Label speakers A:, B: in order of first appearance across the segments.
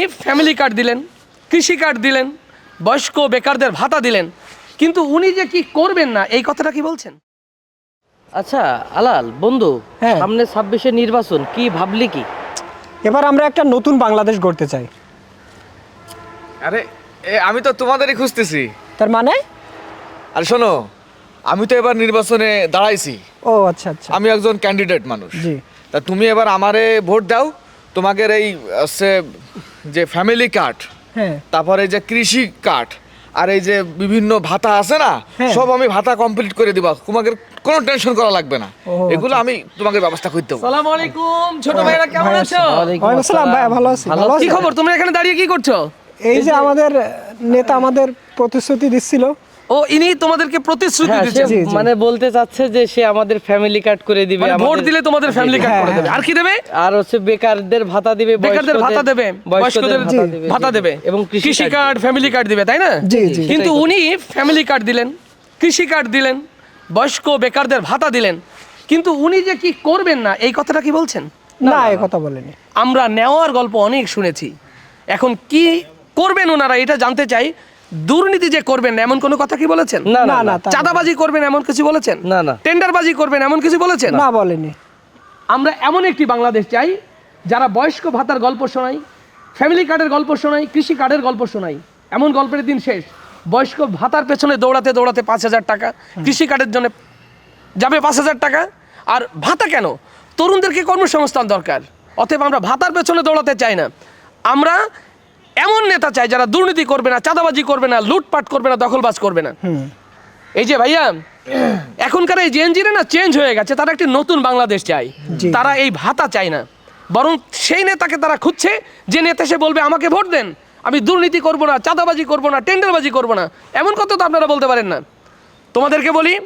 A: Family card দিলেন, কৃষি card দিলেন, বয়স্ক বেকারদের ভাতা দিলেন, কিন্তু উনি যে কি করবেন না এই কথাটা কি বলছেন?
B: আচ্ছা আলাল বন্ধু,
C: হ্যাঁ।
B: সামনে 26-এ নির্বাচন, কি ভাবলি কি?
C: এবার আমরা একটা নতুন বাংলাদেশ গড়তে চাই।
D: আরে আমি তো তোমাদেরই খুঁজতেছি।
C: তার মানে?
D: আর শোনো, আমি তো এবার নির্বাচনে দাঁড়াইছি।
C: ও আচ্ছা আচ্ছা।
D: আমি একজন ক্যান্ডিডেট মানুষ।
C: জি।
D: তা তুমি এবার আমারে ভোট দাও। তোমাকে এই হচ্ছে যে ফ্যামিলি কার্ড,
C: হ্যাঁ।
D: তারপরে এই যে কৃষি কার্ড, আর এই যে বিভিন্ন ভাতা আছে না,
C: হ্যাঁ।
D: সব আমি ভাতা কমপ্লিট করে দিবা। তোমাকে কোনো টেনশন করা লাগবে না।
C: ও,
D: এগুলো আমি তোমাকে ব্যবস্থা করতে দেবো।
A: সালাম আলাইকুম ছোট ভাইরা, কেমন আছো?
C: ওয়ালাইকুম আসসালাম ভাইয়া, ভালো আছি। ভালো
A: কি
C: আছি।
A: খবর? তোমরা এখানে দাঁড়িয়ে কি করছো?
C: এই যে আমাদের নেতা আমাদের প্রতিশ্রুতি দিচ্ছিল।
A: ও ইনি তোমাদেরকে প্রতিশ্রুতি
B: হ্যাঁ, সে
A: দিচ্ছেন,
C: জি, জি।
B: মানে বলতে চাচ্ছে যে সে আমাদের ফ্যামিলি কার্ড করে দিবে,
A: মানে ভোট
B: আমাদের-
A: দিলে তোমাদের ফ্যামিলি কার্ড
C: হ্যাঁ,
A: করে দেবে।
C: হ্যাঁ।
A: আর কি দেবে?
B: আর হচ্ছে বেকারদের ভাতা দিবে,
A: বেকারদের ভাতা দেবে, বয়স্কদের ভাতা দেবে,
B: এবং
A: কৃষি কার্ড, ফ্যামিলি কার্ড দিবে, তাই না?
C: জি, জি।
A: কিন্তু উনি ফ্যামিলি কার্ড দিলেন, কৃষি কার্ড দিলেন, বয়স্ক বেকারদের ভাতা দিলেন, কিন্তু উনি যে কি করবেন না এই কথাটা কি বলছেন?
C: না, এই কথা বলেনি।
A: আমরা নেওয়ার গল্প অনেক শুনেছি, এখন কি করবেন ওনারা এটা জানতে চাই। দুর্নীতি যে করবেন না এমন কোনো কথা কি বলেছেন?
B: না
C: না,
B: না
C: না,
B: না
C: তা-
A: চাঁদাবাজি করবেন এমন কিছু বলেছেন?
B: না, না।
A: টেন্ডারবাজি করবেন এমন কিছু বলেছেন?
C: না, বলেনি।
A: আমরা এমন একটি বাংলাদেশ চাই যারা বয়স্ক ভাতার গল্প শোনাই, ফ্যামিলি কার্ডের গল্প শোনাই, কৃষি কার্ডের গল্প শোনাই, এমন গল্পের দিন শেষ। বয়স্ক ভাতার পেছনে দৌড়াতে দৌড়াতে 5,000 টাকা, কৃষি কার্ডের জন্য যাবে 5,000 টাকা। আর ভাতা কেন? তরুণদেরকে কর্মসংস্থান দরকার। অতএব আমরা ভাতার পেছনে দৌড়াতে চাই না, আমরা এমন নেতা চাই যারা দুর্নীতি করবে না, চাঁদাবাজি করবে না, লুটপাট করবে না, দখলবাজ করবে না। এই যে ভাইয়া, এখনকার এই জেনজিরা না চেঞ্জ হয়ে গেছে, তারা একটি নতুন বাংলাদেশ চায়।
C: জি।
A: তারা এই ভাতা চায় না, বরং সেই নেতাকে তারা খুঁজছে যে নেতা সে বলবে আমাকে ভোট দেন, আমি দুর্নীতি করব না, চাঁদাবাজি করব না, টেন্ডারবাজি করব না। এমন কথা তো আপনারা বলতে পারেন না। তোমাদেরকে বলি,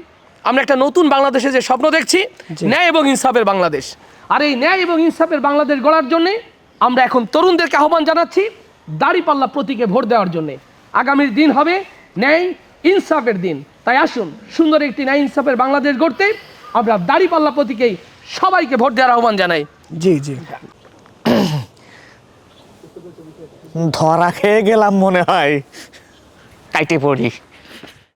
A: আমরা একটা নতুন বাংলাদেশে যে স্বপ্ন দেখছি, ন্যায় এবং ইনসাফের বাংলাদেশ। আর এই ন্যায় এবং ইনসাফের বাংলাদেশ গড়ার জন্যে আমরা এখন তরুণদেরকে আহ্বান জানাচ্ছি দাড়িপাল্লা প্রতীকে ভোট দেওয়ার জন্যে। আগামীর দিন হবে ন্যায় ইনসাফের দিন। তাই আসুন, সুন্দর একটি ন্যায় ইনসাফের বাংলাদেশ গড়তে আমরা দাড়িপাল্লা প্রতীকেই সবাইকে ভোট দেওয়ার আহ্বান জানাই।
C: জি জি।
E: ধরা খেয়ে গেলাম মনে হয়, কাইটে পড়ি।